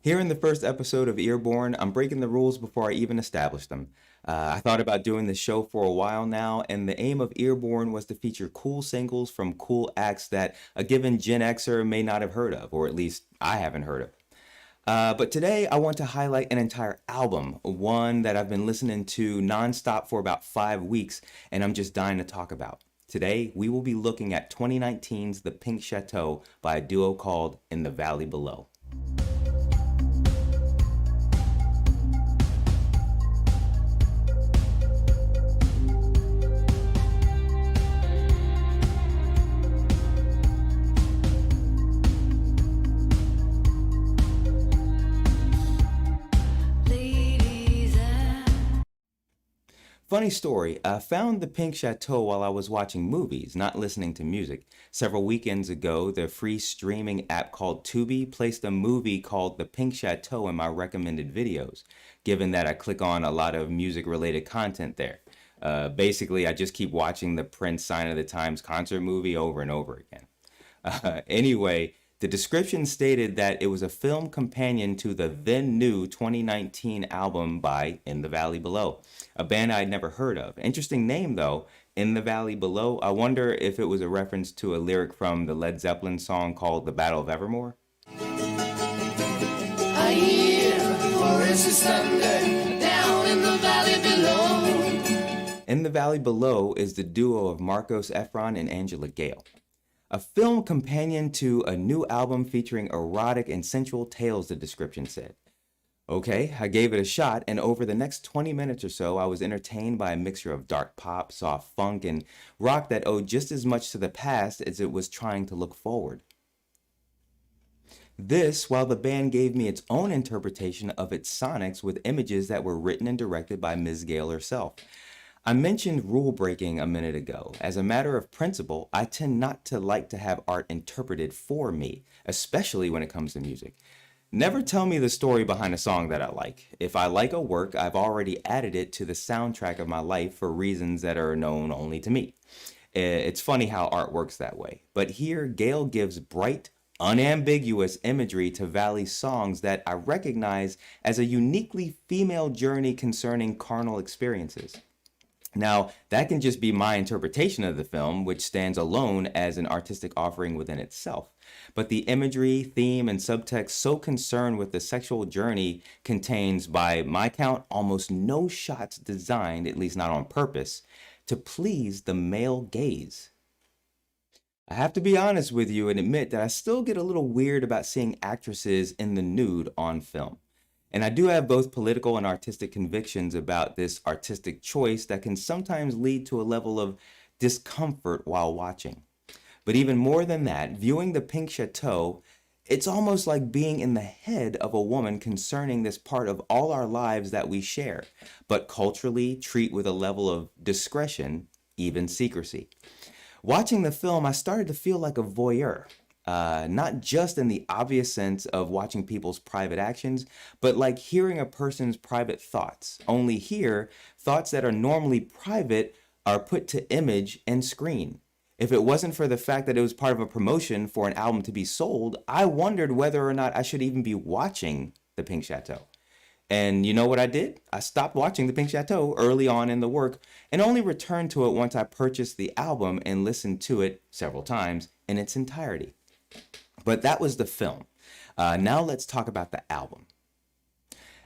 Here in the first episode of Earborn, I'm breaking the rules before I even established them. I thought about doing this show for a while now, and the aim of Earborn was to feature cool singles from cool acts that a given Gen Xer may not have heard of, or at least I haven't heard of. But today I want to highlight an entire album, one that I've been listening to nonstop for about 5 weeks, and I'm just dying to talk about. Today, we will be looking at 2019's The Pink Château by a duo called In the Valley Below. Funny story, I found the Pink Chateau while I was watching movies, not listening to music. Several weekends ago, the free streaming app called Tubi placed a movie called The Pink Chateau in my recommended videos, given that I click on a lot of music-related content there. Basically, I just keep watching the Prince Sign of the Times concert movie over and over again. Anyway, the description stated that it was a film companion to the then new 2019 album by In the Valley Below, a band I'd never heard of. Interesting name though, In the Valley Below. I wonder if it was a reference to a lyric from the Led Zeppelin song called The Battle of Evermore. I hear voices thunder down in the valley below. In the Valley Below is the duo of Marcos Efron and Angela Gale. A film companion to a new album featuring erotic and sensual tales, the description said. Okay, I gave it a shot, and over the next 20 minutes or so, I was entertained by a mixture of dark pop, soft funk, and rock that owed just as much to the past as it was trying to look forward. This, while the band gave me its own interpretation of its sonics with images that were written and directed by Ms. Gale herself. I mentioned rule breaking a minute ago. As a matter of principle, I tend not to like to have art interpreted for me, especially when it comes to music. Never tell me the story behind a song that I like. If I like a work, I've already added it to the soundtrack of my life for reasons that are known only to me. It's funny how art works that way. But here, Gale gives bright, unambiguous imagery to Valley songs that I recognize as a uniquely female journey concerning carnal experiences. Now, that can just be my interpretation of the film, which stands alone as an artistic offering within itself. But the imagery, theme, and subtext so concerned with the sexual journey contains, by my count, almost no shots designed, at least not on purpose, to please the male gaze. I have to be honest with you and admit that I still get a little weird about seeing actresses in the nude on film. And I do have both political and artistic convictions about this artistic choice that can sometimes lead to a level of discomfort while watching. But even more than that, viewing The Pink Chateau, it's almost like being in the head of a woman concerning this part of all our lives that we share, but culturally treat with a level of discretion, even secrecy. Watching the film, I started to feel like a voyeur. Not just in the obvious sense of watching people's private actions, but like hearing a person's private thoughts. Only here, thoughts that are normally private are put to image and screen. If it wasn't for the fact that it was part of a promotion for an album to be sold, I wondered whether or not I should even be watching The Pink Chateau. And you know what I did? I stopped watching The Pink Chateau early on in the work and only returned to it once I purchased the album and listened to it several times in its entirety. But that was the film. Now let's talk about the album.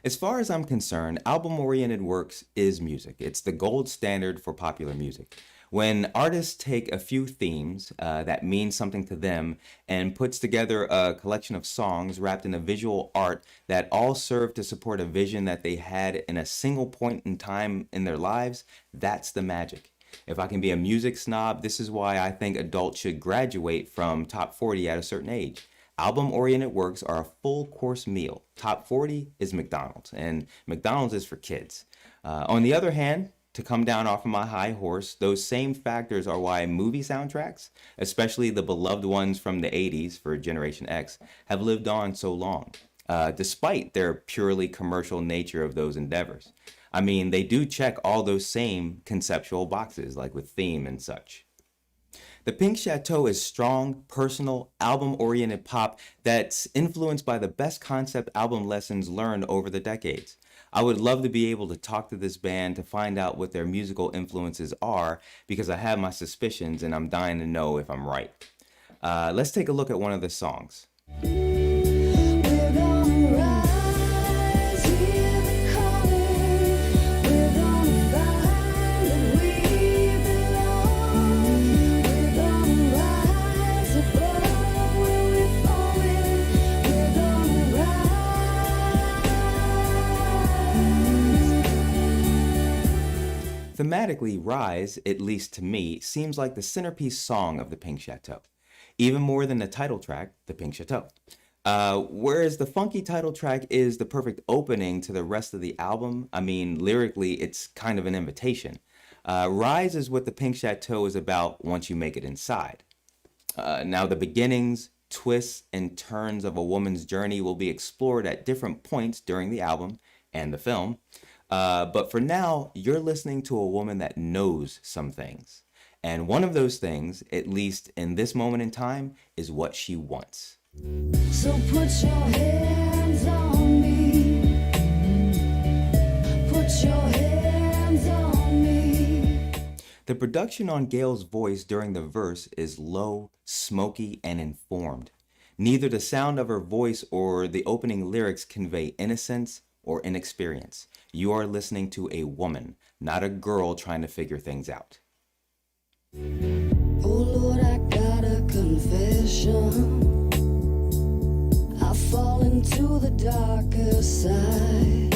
As far as I'm concerned, album-oriented works is music. It's the gold standard for popular music. When artists take a few themes that mean something to them and puts together a collection of songs wrapped in a visual art that all serve to support a vision that they had in a single point in time in their lives, that's the magic. If I can be a music snob, this is why I think adults should graduate from Top 40 at a certain age. Album-oriented works are a full-course meal. Top 40 is McDonald's, and McDonald's is for kids. On the other hand, to come down off of my high horse, those same factors are why movie soundtracks, especially the beloved ones from the 80s for Generation X, have lived on so long, despite their purely commercial nature of those endeavors. I mean, they do check all those same conceptual boxes, like with theme and such. The Pink Chateau is strong, personal, album-oriented pop that's influenced by the best concept album lessons learned over the decades. I would love to be able to talk to this band to find out what their musical influences are because I have my suspicions and I'm dying to know if I'm right. Let's take a look at one of the songs. We're gonna rise, hear the calling. We're gonna find that we belong. We're gonna rise above where we're falling. We're gonna rise. Thematically, Rise, at least to me, seems like the centerpiece song of the Pink Chateau, even more than the title track, The Pink Chateau. Whereas the funky title track is the perfect opening to the rest of the album, I mean, lyrically, it's kind of an invitation. Rise is what the Pink Chateau is about once you make it inside. Now, the beginnings, twists, and turns of a woman's journey will be explored at different points during the album and the film. But for now, you're listening to a woman that knows some things. And one of those things, at least in this moment in time, is what she wants. So put your hands on me. Put your hands on me. The production on Gail's voice during the verse is low, smoky, and informed. Neither the sound of her voice or the opening lyrics convey innocence or inexperience. You are listening to a woman, not a girl trying to figure things out. Oh Lord, I got a confession. I fall into the darker side.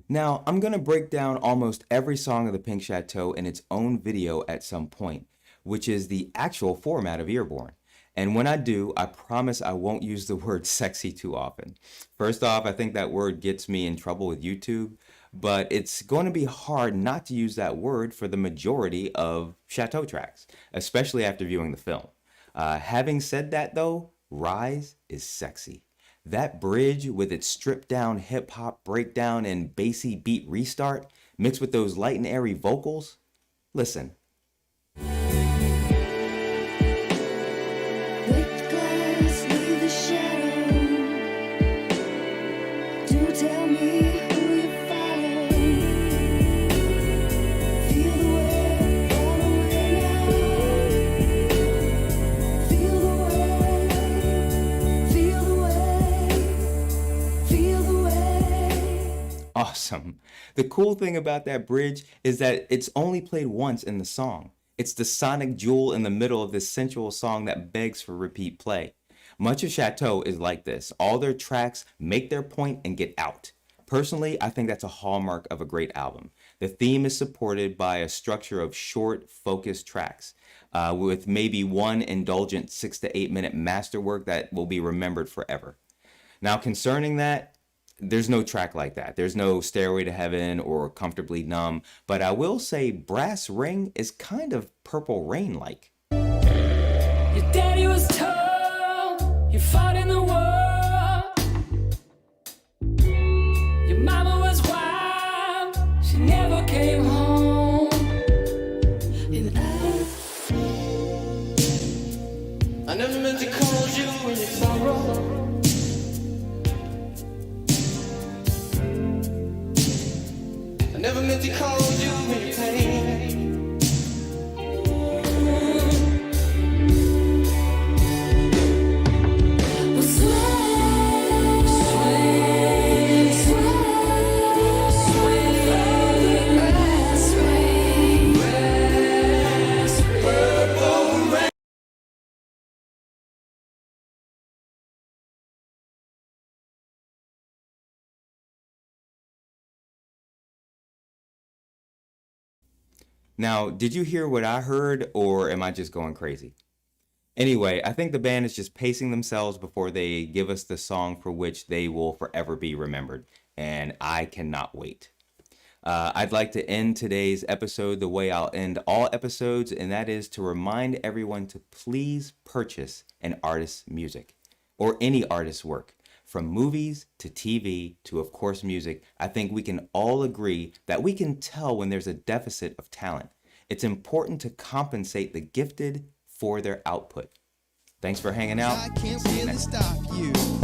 Now, I'm going to break down almost every song of the Pink Chateau in its own video at some point, which is the actual format of Earborn. And when I do, I promise I won't use the word sexy too often. First off, I think that word gets me in trouble with YouTube, but it's going to be hard not to use that word for the majority of Chateau tracks, especially after viewing the film. Having said that though, Rise is sexy. That bridge with its stripped down hip hop breakdown and bassy beat restart, mixed with those light and airy vocals, listen. Break glass, leave the shadow. Do tell me who you follow. Feel the way, fall away now. Feel the way, feel the way, feel the way. Awesome. The cool thing about that bridge is that it's only played once in the song. It's the sonic jewel in the middle of this sensual song that begs for repeat play. Much of Chateau is like this. All their tracks make their point and get out. Personally, I think that's a hallmark of a great album. The theme is supported by a structure of short, focused tracks, with maybe one indulgent 6 to 8 minute masterwork that will be remembered forever. Now, concerning that, there's no track like that. There's no Stairway to Heaven or Comfortably Numb, but I will say Brass Ring is kind of Purple Rain-like. Your daddy was tough, you fought in the war. Your mama was wild, she never came home. And I never meant to call you in your sorrow. I never meant to call you in your pain. we'll sway, sway, sway, sway, grass, sway, grass, sway. Now, did you hear what I heard, or am I just going crazy? Anyway, I think the band is just pacing themselves before they give us the song for which they will forever be remembered, and I cannot wait. I'd like to end today's episode the way I'll end all episodes, and that is to remind everyone to please purchase an artist's music, or any artist's work. From movies to TV to, of course, music, I think we can all agree that we can tell when there's a deficit of talent. It's important to compensate the gifted for their output. Thanks for hanging out. I can't See you really next stop you.